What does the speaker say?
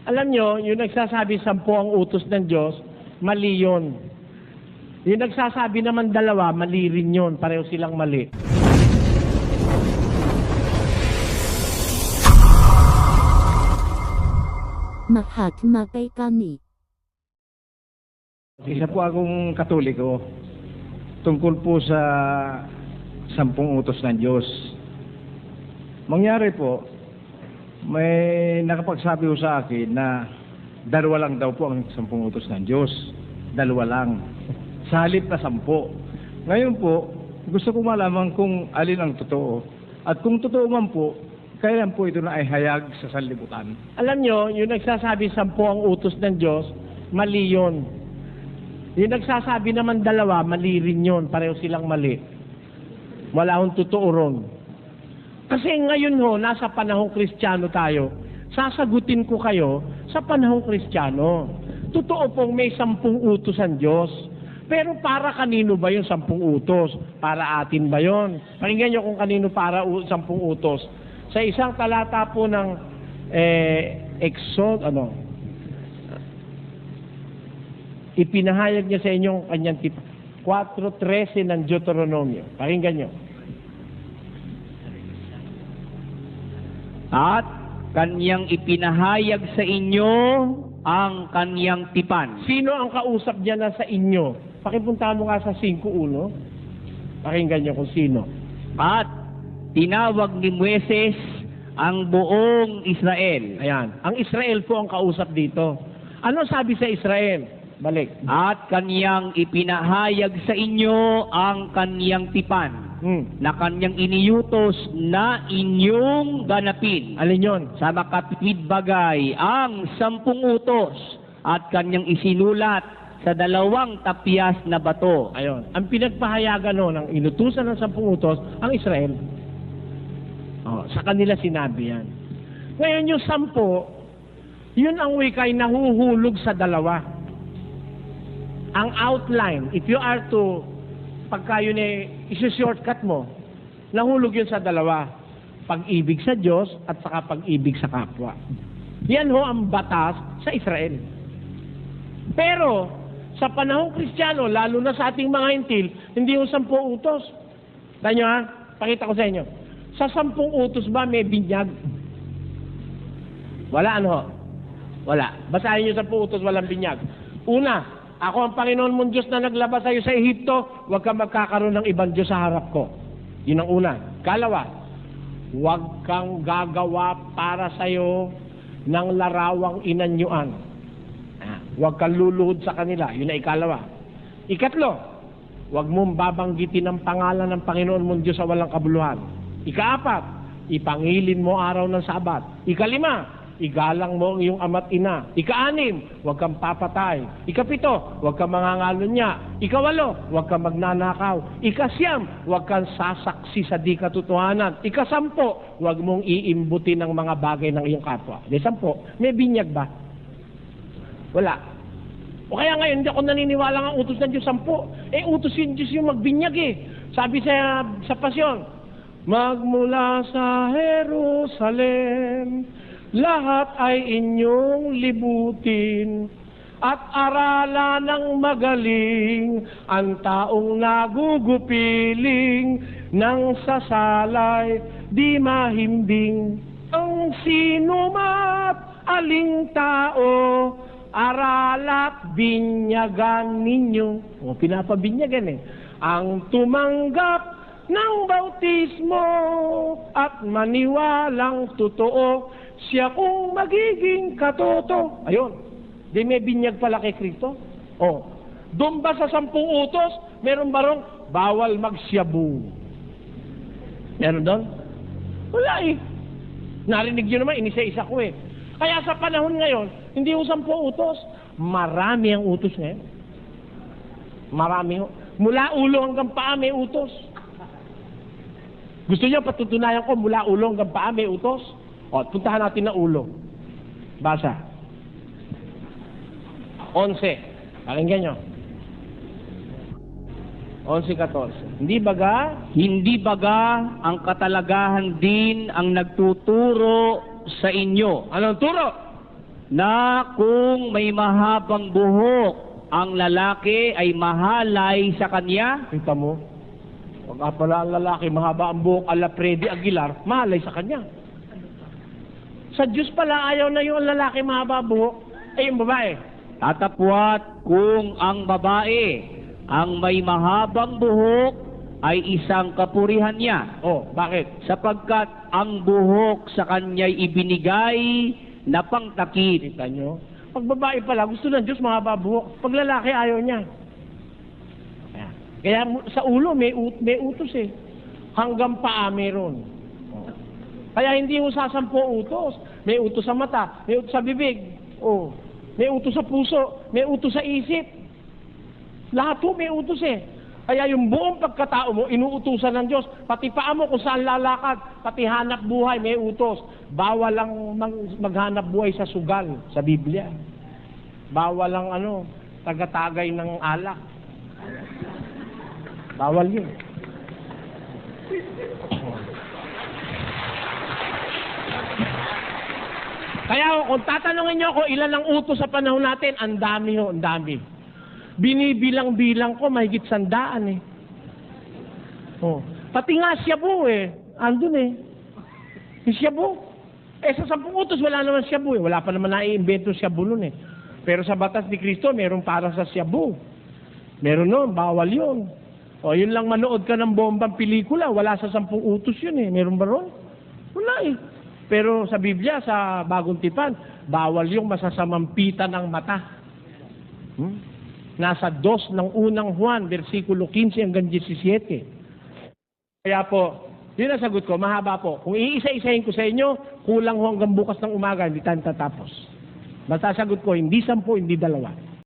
Alam nyo, yung nagsasabi 10 ang utos ng Diyos, mali yun. Yung nagsasabi naman 2, mali rin yun. Pareho silang mali. Mahatma Gandhi. Isa po akong Katoliko tungkol po sa 10 utos ng Diyos. Mangyari po, may nakapagsabi po sa akin na 2 lang daw po ang 10 utos ng Diyos. 2 lang. Sa halip na 10. Ngayon po, gusto ko malaman kung alin ang totoo. At kung totoo man po, kailan po ito na ay hayag sa sanlibutan. Alam nyo, yung nagsasabi 10 ang utos ng Diyos, mali yun. Yung nagsasabi naman 2, mali rin yun. Pareho silang mali. Wala akong totoo ron. Kasi ngayon ho, nasa panahong Kristiyano tayo. Sasagutin ko kayo sa panahong Kristiyano. Totoo pong may 10 utos ang Diyos. Pero para kanino ba yung 10 utos? Para atin ba yon? Pakinggan nyo kung kanino para 10 utos. Sa isang talata po ng ipinahayag niya sa inyong kanyang 4:13 ng Deuteronomio. Pakinggan nyo. At kanyang ipinahayag sa inyo ang kanyang tipan. Sino ang kausap niya na sa inyo? Pakipunta mo nga sa 5:1. Pakinggan nyo kung sino. At tinawag ni Moises ang buong Israel. Ayan. Ang Israel po ang kausap dito. Ano sabi sa Israel? Balik. At kanyang ipinahayag sa inyo ang kanyang tipan na kanyang iniutos na inyong ganapin. Alin yun? Sa makatwid bagay ang 10 utos at kanyang isinulat sa 2 tapyas na bato. Ayon. Ang pinagpahayagan ng inutusan ng 10 utos, ang Israel. Sa kanila sinabi yan. Ngayon yung 10, yun ang wikay nahuhulog sa 2. Ang outline, if you are to, pagka yun isi-shortcut mo, nahulog yun sa 2. Pag-ibig sa Diyos at saka pag-ibig sa kapwa. Yan ho ang batas sa Israel. Pero, sa panahong Kristiyano, lalo na sa ating mga hintil, hindi yung 10 utos. Tanyo ha? Pakita ko sa inyo. Sa 10 utos ba may binyag? Wala ano ho? Wala. Basahin nyo 10 utos, walang binyag. Una, ako ang Panginoon mong Diyos na naglabas sa'yo sa Ehipto, huwag kang magkakaroon ng ibang Diyos sa harap ko. Yun ang una. Kalawa, huwag kang gagawa para sa'yo ng larawang inanyuan. Huwag kang luluhod sa kanila. Yun ang ikalawa. Ikatlo, huwag mong babanggitin ang pangalan ng Panginoon mong Diyos sa walang kabuluhan. Ikaapat, ipangilin mo araw ng Sabat. Ikalima, igalang mo ang iyong ama't ina. Ika-6, huwag kang papatay. Ika-7, huwag kang mangangalunya. Ika-8, huwag kang magnanakaw. Ika-9, huwag kang sasaksi sa di katotohanan. Ika-10, huwag mong iimbutin ng mga bagay ng iyong kapwa. Di 10, may binyag ba? Wala. O kaya ngayon, hindi ako naniniwala ang utos ng Diyos 10. Utos yung Diyos yung magbinyag Sabi sa pasyon, magmula sa Jerusalem, lahat ay inyong libutin at aralan ng magaling ang taong nagugupiling ng sasalay di mahimbing. Ang sinumat aling tao, aralat binyagan ninyo. Pinapabinyagan ang tumanggap ng bautismo at maniwalang totoo, siya kung magiging katoto. Ayun. Di may binyag pala kay Kristo? Doon ba sa 10 utos, meron barong bawal magsyabu? Meron doon? Wala Narinig nyo naman, inisa-isa ko Kaya sa panahon ngayon, hindi yung 10 utos. Marami ang utos ngayon. Marami. Mula ulo hanggang paa may utos. Gusto niyo patutunayan ko mula ulo hanggang paa may utos? Puntahan natin na ulo. Basa. 11. Pakinggan nyo. 11:14. Hindi baga ang katalagahan din ang nagtuturo sa inyo. Anong turo? na kung may mahabang buhok, ang lalaki ay mahalay sa kanya. Kita mo? Pag pala ang lalaki, mahaba ang buhok, ala Freddy Aguilar, mahalay sa kanya. Sa Diyos pala, ayaw na yung lalaki mahaba buhok, eh yung babae. Tatapwat kung ang babae ang may mahabang buhok ay isang kapurihan niya, Oh, bakit? sapagkat ang buhok sa kanya'y ibinigay na pangtakip. Kita nyo? Pag babae pala, gusto ng Diyos mahaba buhok. Pag lalaki, ayaw niya. Kaya sa ulo, may utos eh. Hanggang paa meron. Oh. Kaya hindi mo sa 10 utos. May utos sa mata, may utos sa bibig. Oh. May utos sa puso, may utos sa isip. Lahat po may utos eh. Kaya yung buong pagkatao mo, inuutusan ng Diyos. Pati paa mo kung saan lalakad, pati hanap buhay, may utos. Bawal lang maghanap buhay sa sugal, sa Biblia. Bawal lang tagatagay ng alak. Bawal yun. Kaya kung tatanungin nyo ako ilan ang utos sa panahon natin, ang dami ho, ang dami. Binibilang-bilang ko, mahigit 100 eh. Oh. Pati nga Shabu eh, andun eh. Yung Shabu. Eh sa 10 utos wala naman Shabu eh. Wala pa naman nai-invento Shabu nun eh. Pero sa batas ni Kristo, meron para sa Shabu. Meron nun, bawal yun. O yun lang manood ka ng bombang pelikula, wala sa 10 utos yun eh. Meron ba ron? Wala eh. Pero sa Biblia, sa Bagong Tipan, bawal yung masasamampitan ng mata. Nasa 2 ng unang Juan, versikulo 15 hanggang 17. Kaya po, yun ang sagot ko, mahaba po. Kung iisa-isahin ko sa inyo, kulang ho hanggang bukas ng umaga, hindi tayo tatapos. Basta sagot ko, hindi 10, hindi 2.